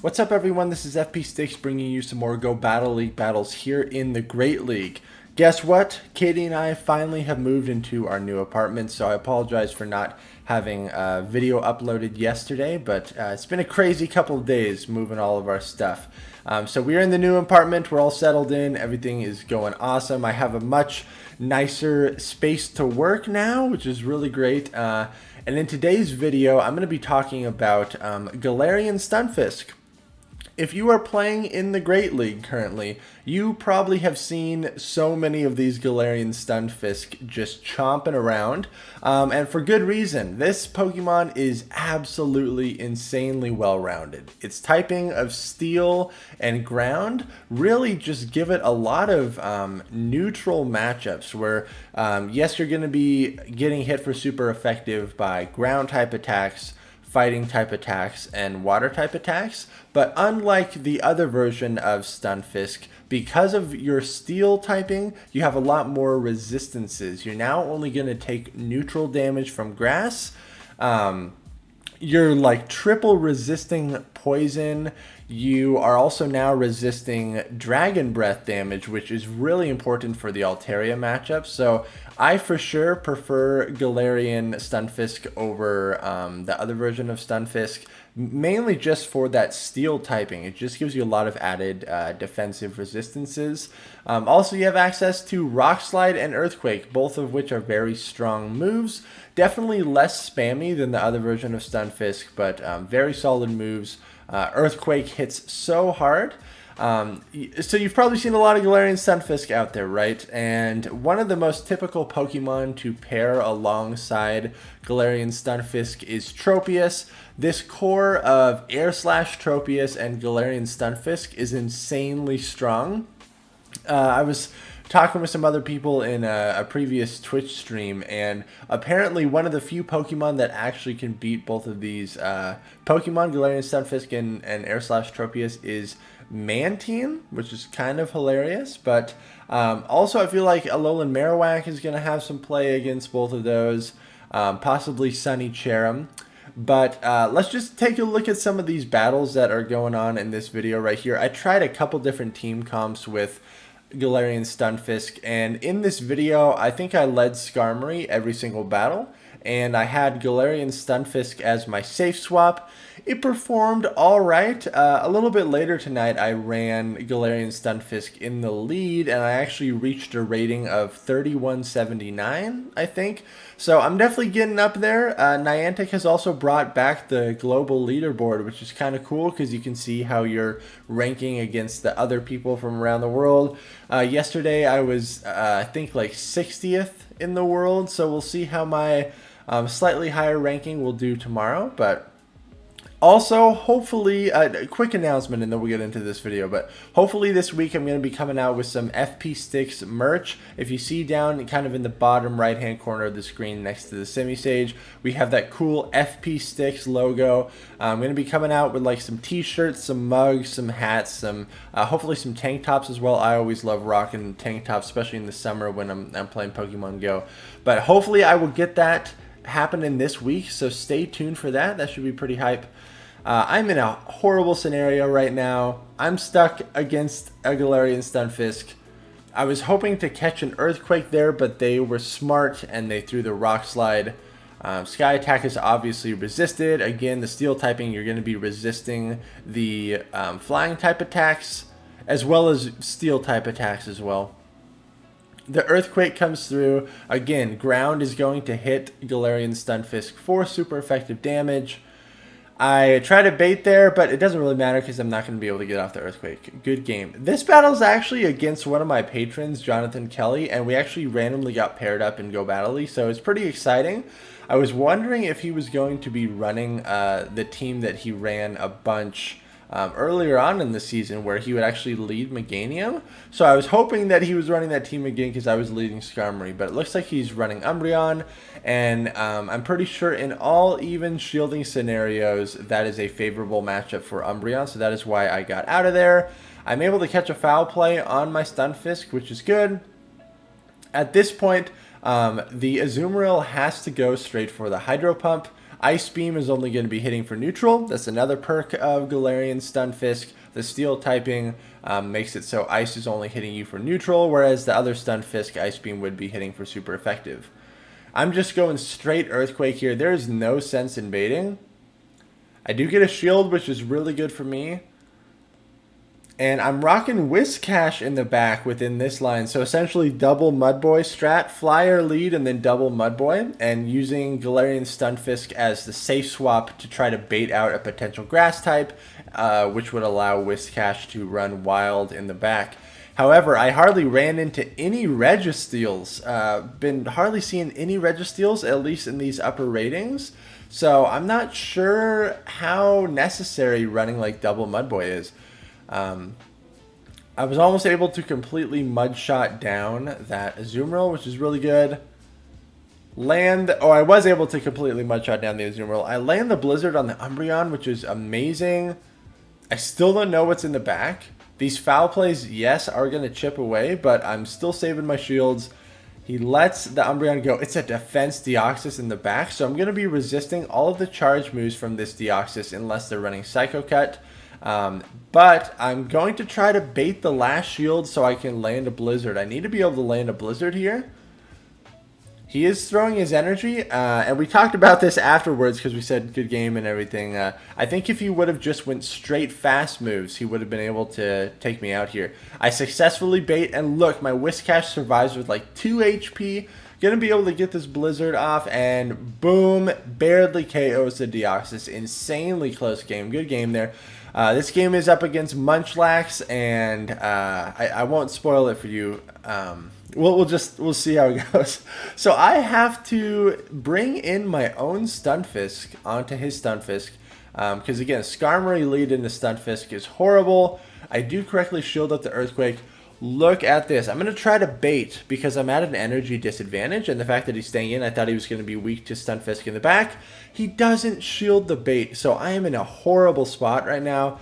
What's up, everyone? This is FP Sticks bringing you some more Go Battle League battles here in the Great League. Guess what? Katie and I finally have moved into our new apartment, so I apologize for not having a video uploaded yesterday, but it's been a crazy couple of days moving all of our stuff. So we're in the new apartment, we're all settled in, everything is going awesome. I have a much nicer space to work now, which is really great. And in today's video, I'm going to be talking about Galarian Stunfisk. If you are playing in the Great League currently, you probably have seen so many of these Galarian Stunfisk just chomping around, and for good reason. This Pokemon is absolutely insanely well-rounded. Its typing of Steel and Ground really just give it a lot of neutral matchups where, yes, you're going to be getting hit for super effective by Ground type attacks, fighting type attacks, and water type attacks, but unlike the other version of Stunfisk, because of your steel typing, you have a lot more resistances. You're now only going to take neutral damage from grass. You're like triple resisting poison. You are also now resisting Dragon Breath damage, which is really important for the Altaria matchup. So I for sure prefer Galarian Stunfisk over the other version of Stunfisk, mainly just for that steel typing. It just gives you a lot of added defensive resistances. Also, you have access to Rock Slide and Earthquake, both of which are very strong moves. Definitely less spammy than the other version of Stunfisk, but very solid moves. Earthquake hits so hard. So you've probably seen a lot of Galarian Stunfisk out there, right? And one of the most typical Pokemon to pair alongside Galarian Stunfisk is Tropius. This core of Air Slash Tropius and Galarian Stunfisk is insanely strong. I was talking with some other people in a previous Twitch stream, and apparently one of the few Pokemon that actually can beat both of these Pokemon, Galarian Stunfisk and Air Slash Tropius, is Mantine, which is kind of hilarious. But also I feel like Alolan Marowak is going to have some play against both of those, possibly Sunny Cherim. But let's just take a look at some of these battles that are going on in this video right here. I tried a couple different team comps with Galarian Stunfisk, and in this video I think I led Skarmory every single battle, and I had Galarian Stunfisk as my safe swap. It performed alright. A little bit later tonight I ran Galarian Stunfisk in the lead, and I actually reached a rating of 3179, I think. So I'm definitely getting up there. Niantic has also brought back the global leaderboard, which is kind of cool because you can see how you're ranking against the other people from around the world. Yesterday I was, I think, like 60th in the world, so we'll see how my slightly higher ranking will do tomorrow. But also, hopefully, a quick announcement and then we'll get into this video, but hopefully this week I'm going to be coming out with some FP Sticks merch. If you see down kind of in the bottom right hand corner of the screen next to the semi-stage, we have that cool FP Sticks logo. I'm going to be coming out with like some t-shirts, some mugs, some hats, some hopefully some tank tops as well. I always love rocking tank tops, especially in the summer when I'm playing Pokemon Go. But hopefully I will get that happening this week, so stay tuned for that. That should be pretty hype. I'm in a horrible scenario right now. I'm stuck against a Galarian Stunfisk. I was hoping to catch an Earthquake there, but they were smart and they threw the Rock Slide. Sky Attack is obviously resisted. Again, the Steel typing, you're going to be resisting the Flying type attacks, as well as Steel type attacks as well. The Earthquake comes through. Again, Ground is going to hit Galarian Stunfisk for super effective damage. I try to bait there, but it doesn't really matter because I'm not going to be able to get off the Earthquake. Good game. This battle is actually against one of my patrons, Jonathan Kelly, and we actually randomly got paired up in Go Battle League, so it's pretty exciting. I was wondering if he was going to be running the team that he ran a bunch earlier on in the season, where he would actually lead Meganium. So I was hoping that he was running that team again because I was leading Skarmory, but it looks like he's running Umbreon, and I'm pretty sure in all even shielding scenarios that is a favorable matchup for Umbreon, so that is why I got out of there. I'm able to catch a foul play on my Stunfisk, which is good. At this point, the Azumarill has to go straight for the Hydro Pump. Ice Beam is only going to be hitting for neutral. That's another perk of Galarian Stunfisk. The Steel typing makes it so Ice is only hitting you for neutral, whereas the other Stunfisk Ice Beam would be hitting for super effective. I'm just going straight Earthquake here. There is no sense in baiting. I do get a shield, which is really good for me. And I'm rocking Whiscash in the back within this line. So essentially double Mudboy strat, flyer lead, and then double Mudboy. And using Galarian Stunfisk as the safe swap to try to bait out a potential grass type, which would allow Whiscash to run wild in the back. However, I hardly ran into any Registeals. Been hardly seeing any Registeals, at least in these upper ratings. So I'm not sure how necessary running like double Mudboy is. I was almost able to completely mudshot down that Azumarill, which is really good. I was able to completely mudshot down the Azumarill. I land the Blizzard on the Umbreon, which is amazing. I still don't know what's in the back. These foul plays, yes, are going to chip away, but I'm still saving my shields. He lets the Umbreon go. It's a defense Deoxys in the back, so I'm going to be resisting all of the charge moves from this Deoxys unless they're running Psycho Cut. But I'm going to try to bait the last shield so I can land a Blizzard. I need to be able to land a Blizzard here. He is throwing his energy, and we talked about this afterwards because we said good game and everything. I think if he would have just went straight fast moves, he would have been able to take me out here. I successfully bait, and look, my Whiscash survives with like 2 HP. Gonna be able to get this Blizzard off, and boom, barely KOs the Deoxys. Insanely close game. Good game there. This game is up against Munchlax, and I won't spoil it for you. We'll see how it goes. So I have to bring in my own Stunfisk onto his Stunfisk, because again, Skarmory lead into Stunfisk is horrible. I do correctly shield up the Earthquake. Look at this. I'm going to try to bait because I'm at an energy disadvantage, and the fact that he's staying in, I thought he was going to be weak to Stunfisk in the back. He doesn't shield the bait, so I am in a horrible spot right now,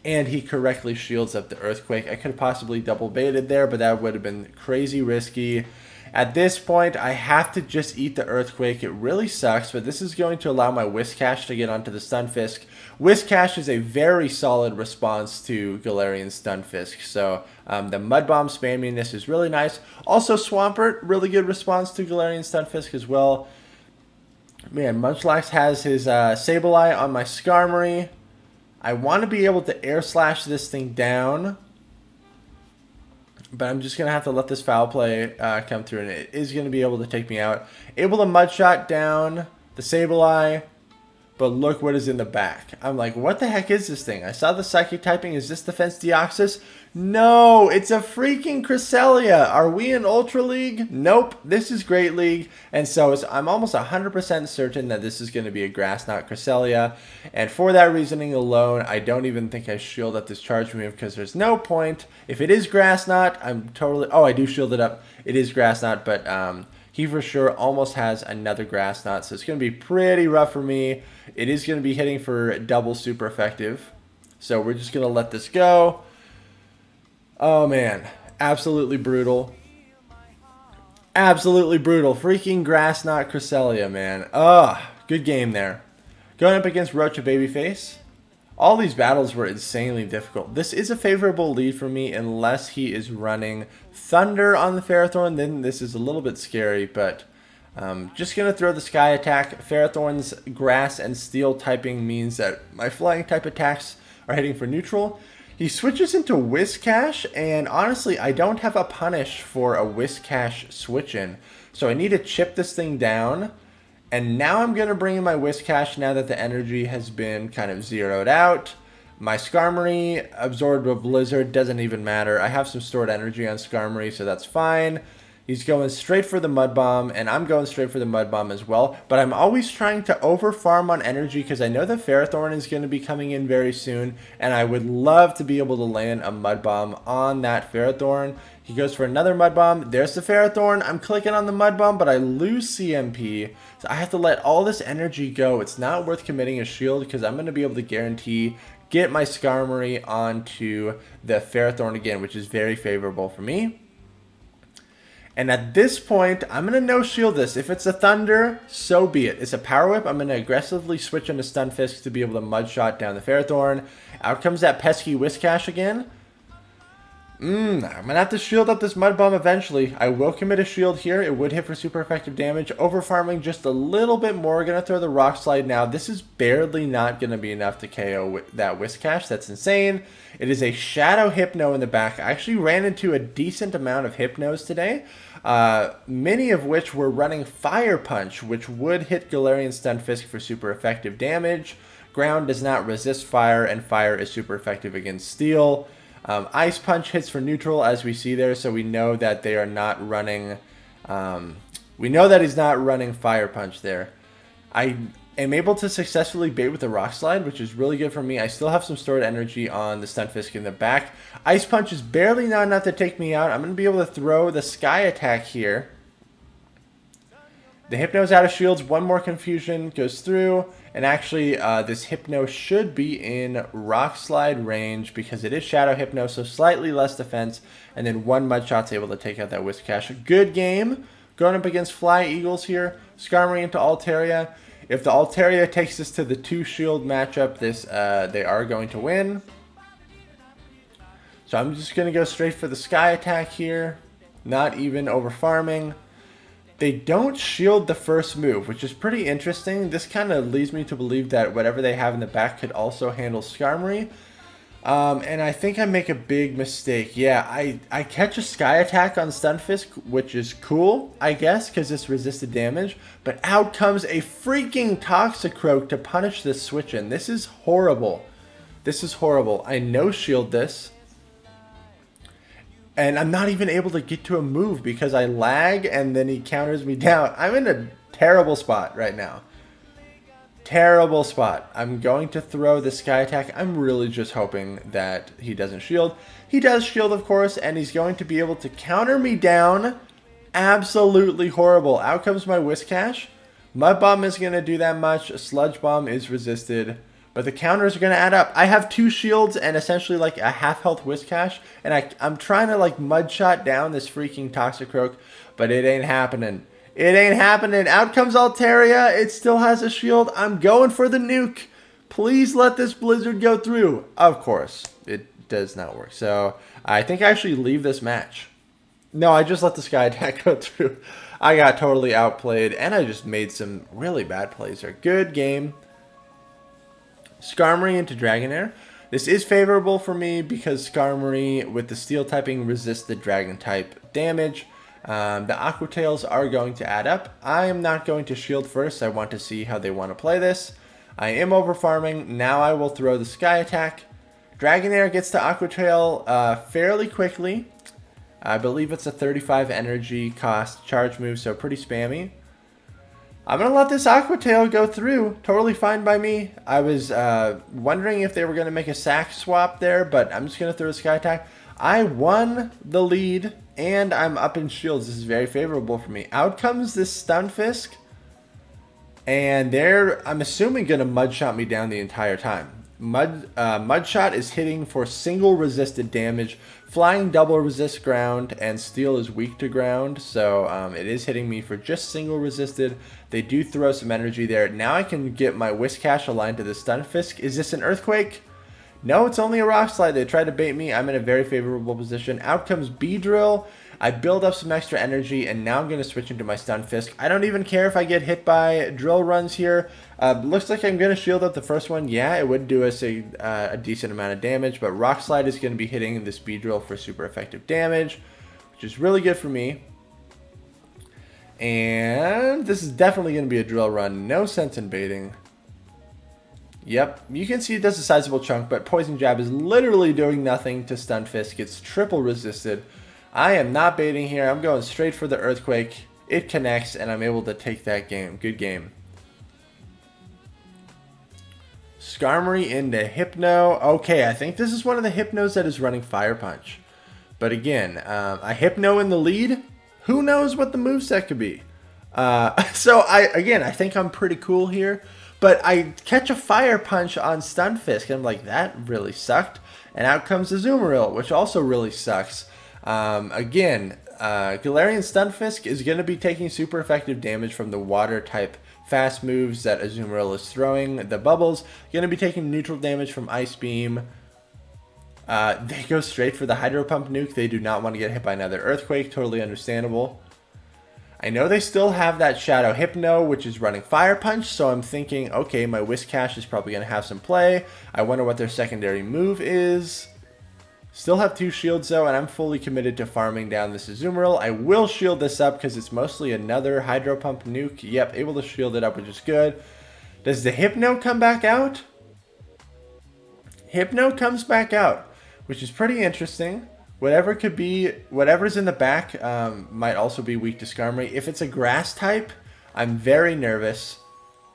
and he correctly shields up the Earthquake. I could have possibly double baited there, but that would have been crazy risky. At this point, I have to just eat the Earthquake. It really sucks, but this is going to allow my Whiscash to get onto the Stunfisk. Whiscash is a very solid response to Galarian Stunfisk, so the Mud Bomb spamminess is really nice. Also, Swampert, really good response to Galarian Stunfisk as well. Man, Munchlax has his Sableye on my Skarmory. I want to be able to Air Slash this thing down, but I'm just going to have to let this foul play come through, and it is going to be able to take me out. Able to Mudshot down the Sableye, but look what is in the back. I'm like, what the heck is this thing? I saw the Psychic typing. Is this Defense Deoxys? No, it's a freaking Cresselia. Are we in Ultra League? Nope, this is Great League. And so I'm almost 100% certain that this is going to be a Grass Knot Cresselia. And for that reasoning alone, I don't even think I shield up this charge move because there's no point. If it is Grass Knot, I'm totally... Oh, I do shield it up. It is Grass Knot, but he for sure almost has another Grass Knot. So it's going to be pretty rough for me. It is going to be hitting for double super effective. So we're just going to let this go. Oh, man. Absolutely brutal. Absolutely brutal. Freaking Grass Knot Cresselia, man. Good game there. Going up against Rocha Babyface. All these battles were insanely difficult. This is a favorable lead for me unless he is running Thunder on the Ferrothorn. Then this is a little bit scary, but just going to throw the Sky Attack. Ferrothorn's Grass and Steel typing means that my Flying type attacks are hitting for neutral. He switches into Whiscash, and honestly, I don't have a punish for a Whiscash switch-in. So I need to chip this thing down, and now I'm going to bring in my Whiscash now that the energy has been kind of zeroed out. My Skarmory absorbed a Blizzard, doesn't even matter. I have some stored energy on Skarmory, so that's fine. He's going straight for the Mud Bomb, and I'm going straight for the Mud Bomb as well. But I'm always trying to over-farm on energy because I know the Ferrothorn is going to be coming in very soon, and I would love to be able to land a Mud Bomb on that Ferrothorn. He goes for another Mud Bomb. There's the Ferrothorn. I'm clicking on the Mud Bomb, but I lose CMP. So I have to let all this energy go. It's not worth committing a shield because I'm going to be able to guarantee get my Skarmory onto the Ferrothorn again, which is very favorable for me. And at this point, I'm going to no-shield this. If it's a Thunder, so be it. It's a Power Whip. I'm going to aggressively switch into Stunfisk to be able to Mud Shot down the Ferrothorn. Out comes that pesky Whiscash again. I'm going to have to shield up this Mud Bomb eventually. I will commit a shield here. It would hit for super effective damage. Over farming just a little bit more. Going to throw the Rock Slide now. This is barely not going to be enough to KO that Whiscash. That's insane. It is a Shadow Hypno in the back. I actually ran into a decent amount of Hypnos today. Many of which were running Fire Punch, which would hit Galarian Stunfisk for super effective damage. Ground does not resist fire, and fire is super effective against steel. Ice Punch hits for neutral, as we see there, so we know that they are not running... we know that he's not running Fire Punch there. I am able to successfully bait with the Rock Slide, which is really good for me. I still have some stored energy on the Stunfisk in the back. Ice Punch is barely not enough to take me out. I'm going to be able to throw the Sky Attack here. The Hypno's out of shields. One more Confusion goes through. And actually, this Hypno should be in Rock Slide range because it is Shadow Hypno, so slightly less defense. And then one Mud Shot's able to take out that Whiscash. Good game. Going up against Fly Eagles here. Skarmory into Altaria. If the Altaria takes us to the 2-shield matchup, they are going to win. So I'm just going to go straight for the Sky Attack here. Not even over farming. They don't shield the first move, which is pretty interesting. This kind of leads me to believe that whatever they have in the back could also handle Skarmory. And I think I make a big mistake. Yeah, I catch a Sky Attack on Stunfisk, which is cool, I guess, because it's resisted damage. But out comes a freaking Toxicroak to punish this switch-in. This is horrible. This is horrible. I no-shield this. And I'm not even able to get to a move because I lag and then he counters me down. I'm in a terrible spot right now. Terrible spot. I'm going to throw the Sky Attack. I'm really just hoping that he doesn't shield. He does shield, of course, and he's going to be able to counter me down. Absolutely horrible. Out comes my Whiscash. Mud Bomb isn't going to do that much. A Sludge Bomb is resisted. But the counters are going to add up. I have 2 shields and essentially like a half-health Whiscash. And I'm trying to like Mud Shot down this freaking Toxicroak. But it ain't happening. It ain't happening. Out comes Altaria. It still has a shield. I'm going for the nuke. Please let this Blizzard go through. Of course, it does not work. So I think I actually leave this match. No, I just let the Sky Attack go through. I got totally outplayed. And I just made some really bad plays there. Good game. Skarmory into Dragonair. This is favorable for me because Skarmory with the Steel typing resists the Dragon type damage. The Aqua Tails are going to add up. I am not going to shield first. I want to see how they want to play this. I am over farming. Now I will throw the Sky Attack. Dragonair gets to Aqua Tail fairly quickly. I believe it's a 35 energy cost charge move, so pretty spammy. I'm going to let this Aqua Tail go through. Totally fine by me. I was wondering if they were going to make a sack swap there, but I'm just going to throw a Sky Attack. I won the lead, and I'm up in shields. This is very favorable for me. Out comes this Stunfisk, and they're, I'm assuming, going to Mud Shot me down the entire time. Mud Shot is hitting for single resisted damage. Flying double resists ground, and Steel is weak to ground, so it is hitting me for just single resisted. They do throw some energy there. Now I can get my Whiscash aligned to the Stunfisk. Is this an Earthquake? No, it's only a Rock Slide. They tried to bait me. I'm in a very favorable position. Out comes Beedrill. I build up some extra energy, and now I'm going to switch into my Stunfisk. I don't even care if I get hit by drill runs here. Looks like I'm going to shield up the first one. Yeah, it would do us a decent amount of damage, but Rock Slide is going to be hitting this Beedrill for super effective damage, which is really good for me. And this is definitely going to be a drill run. No sense in baiting. Yep, you can see it does a sizable chunk, but Poison Jab is literally doing nothing to Stunfisk. It's triple resisted. I am not baiting here. I'm going straight for the Earthquake. It connects, and I'm able to take that game. Good game. Skarmory into Hypno. Okay, I think this is one of the Hypnos that is running Fire Punch. But again, a Hypno in the lead. Who knows what the moveset could be? So I think I'm pretty cool here. But I catch a Fire Punch on Stunfisk, and I'm like, that really sucked. And out comes the Azumarill, which also really sucks. Again, Galarian Stunfisk is going to be taking super effective damage from the water type fast moves that Azumarill is throwing. The bubbles going to be taking neutral damage from Ice Beam. They go straight for the Hydro Pump nuke. They do not want to get hit by another Earthquake. Totally understandable. I know they still have that Shadow Hypno, which is running Fire Punch, so I'm thinking, okay, my Whiscash is probably going to have some play. I wonder what their secondary move is. Still have 2 shields though, and I'm fully committed to farming down this Azumarill. I will shield this up because it's mostly another Hydro Pump nuke. Yep, able to shield it up, which is good. Does the Hypno come back out? Hypno comes back out, which is pretty interesting. Whatever could be, whatever's in the back might also be weak to Skarmory. If it's a grass type, I'm very nervous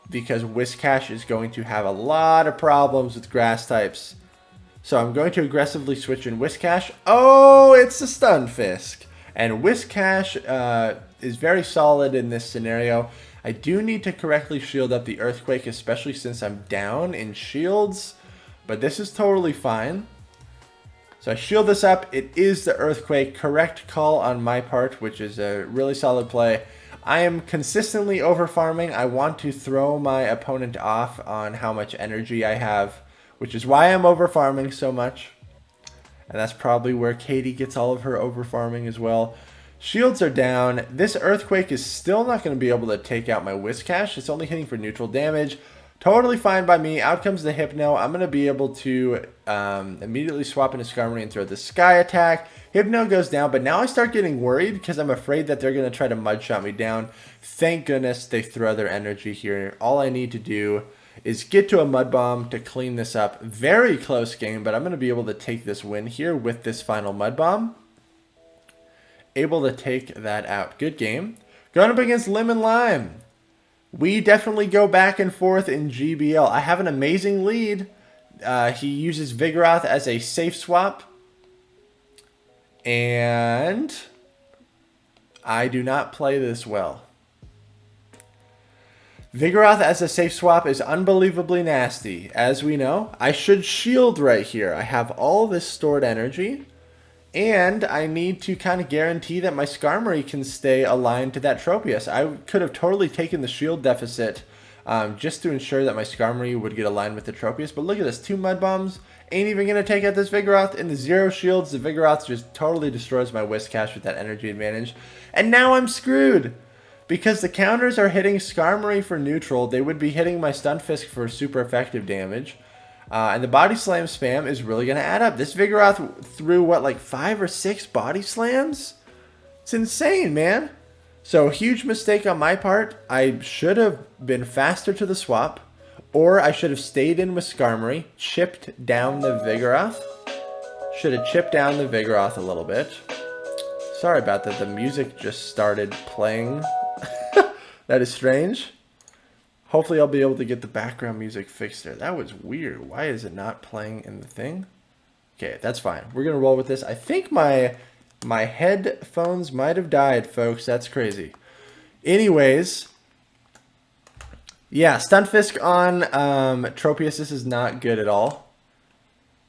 because Whiscash is going to have a lot of problems with grass types. So I'm going to aggressively switch in Whiscash. Oh, it's a Stunfisk. And Whiscash is very solid in this scenario. I do need to correctly shield up the Earthquake, especially since I'm down in shields. But this is totally fine. So I shield this up. It is the Earthquake. Correct call on my part, which is a really solid play. I am consistently over farming. I want to throw my opponent off on how much energy I have, which is why I'm over farming so much. And that's probably where Katie gets all of her over farming as well. Shields are down. This Earthquake is still not going to be able to take out my Whiscash. It's only hitting for neutral damage. Totally fine by me. Out comes the Hypno. I'm going to be able to immediately swap into Skarmory and throw the Sky Attack. Hypno goes down, but now I start getting worried because I'm afraid that they're going to try to Mud Shot me down. Thank goodness they throw their energy here. All I need to do is get to a Mud Bomb to clean this up. Very close game, but I'm going to be able to take this win here with this final Mud Bomb. Able to take that out. Good game. Going up against Lemon Lime. We definitely go back and forth in GBL. I have an amazing lead. He uses Vigoroth as a safe swap. And I do not play this well. Vigoroth as a safe swap is unbelievably nasty. As we know, I should shield right here. I have all this stored energy. And I need to kind of guarantee that my Skarmory can stay aligned to that Tropius. I could have totally taken the shield deficit just to ensure that my Skarmory would get aligned with the Tropius. But look at this, 2 Mud Bombs. Ain't even going to take out this Vigoroth. In the 0 shields, the Vigoroth just totally destroys my Whiscash with that energy advantage. And now I'm screwed. Because the counters are hitting Skarmory for neutral. They would be hitting my Stunfisk for super effective damage. And the Body Slam spam is really going to add up. This Vigoroth threw, what, like 5 or 6 Body Slams? It's insane, man. So, huge mistake on my part. I should have been faster to the swap. Or I should have stayed in with Skarmory, chipped down the Vigoroth. Should have chipped down the Vigoroth a little bit. Sorry about that. The music just started playing. That is strange. Hopefully I'll be able to get the background music fixed there. That was weird. Why is it not playing in the thing? Okay, that's fine. We're going to roll with this. I think my headphones might have died, folks. That's crazy. Anyways, yeah, Stunfisk on Tropius. This is not good at all.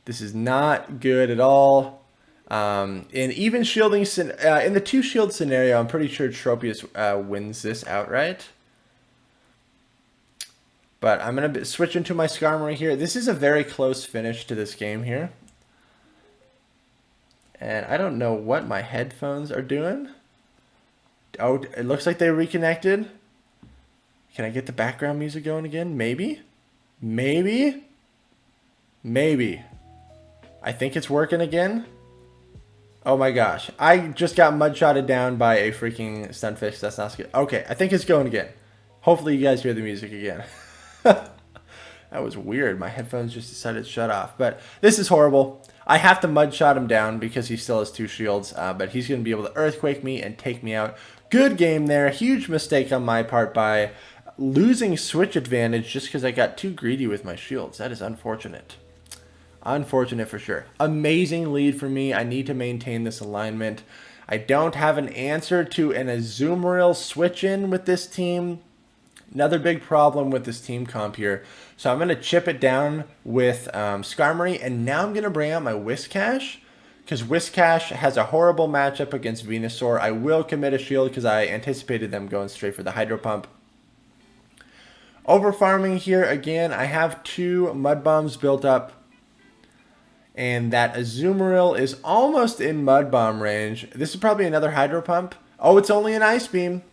This is not good at all. And even shielding, in the 2 shield scenario, I'm pretty sure Tropius wins this outright. But I'm going to switch into my Skarmory here. This is a very close finish to this game here. And I don't know what my headphones are doing. Oh, it looks like they reconnected. Can I get the background music going again? Maybe? Maybe? Maybe. I think it's working again. Oh my gosh. I just got mud-shotted down by a freaking Stunfisk. That's not good. Okay, I think it's going again. Hopefully you guys hear the music again. That was weird. My headphones just decided to shut off. But this is horrible. I have to mud shot him down because he still has 2 shields. But he's going to be able to Earthquake me and take me out. Good game there. Huge mistake on my part by losing switch advantage just because I got too greedy with my shields. That is unfortunate. Unfortunate for sure. Amazing lead for me. I need to maintain this alignment. I don't have an answer to an Azumarill switch in with this team. Another big problem with this team comp here. So I'm going to chip it down with Skarmory. And now I'm going to bring out my Whiscash. because Whiscash has a horrible matchup against Venusaur. I will commit a shield because I anticipated them going straight for the Hydro Pump. Over farming here again, I have 2 Mud Bombs built up. And that Azumarill is almost in Mud Bomb range. This is probably another Hydro Pump. Oh, it's only an Ice Beam.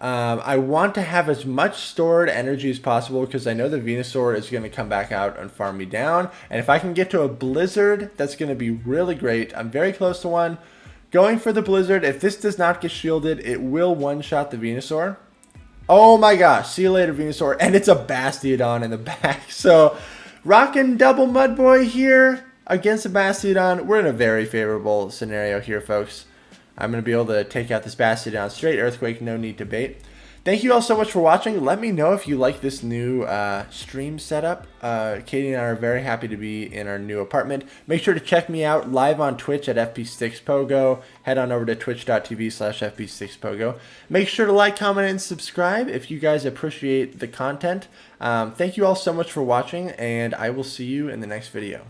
I want to have as much stored energy as possible because I know the Venusaur is going to come back out and farm me down. And if I can get to a Blizzard, that's going to be really great. I'm very close to one. Going for the Blizzard. If this does not get shielded, it will one-shot the Venusaur. Oh my gosh. See you later, Venusaur. And it's a Bastiodon in the back. So, rocking double Mud Boy here against a Bastiodon. We're in a very favorable scenario here, folks. I'm going to be able to take out this Bastiodon straight Earthquake, no need to bait. Thank you all so much for watching. Let me know if you like this new stream setup. Katie and I are very happy to be in our new apartment. Make sure to check me out live on Twitch at FP6Pogo. Head on over to twitch.tv/FP6Pogo. Make sure to like, comment, and subscribe if you guys appreciate the content. Thank you all so much for watching, and I will see you in the next video.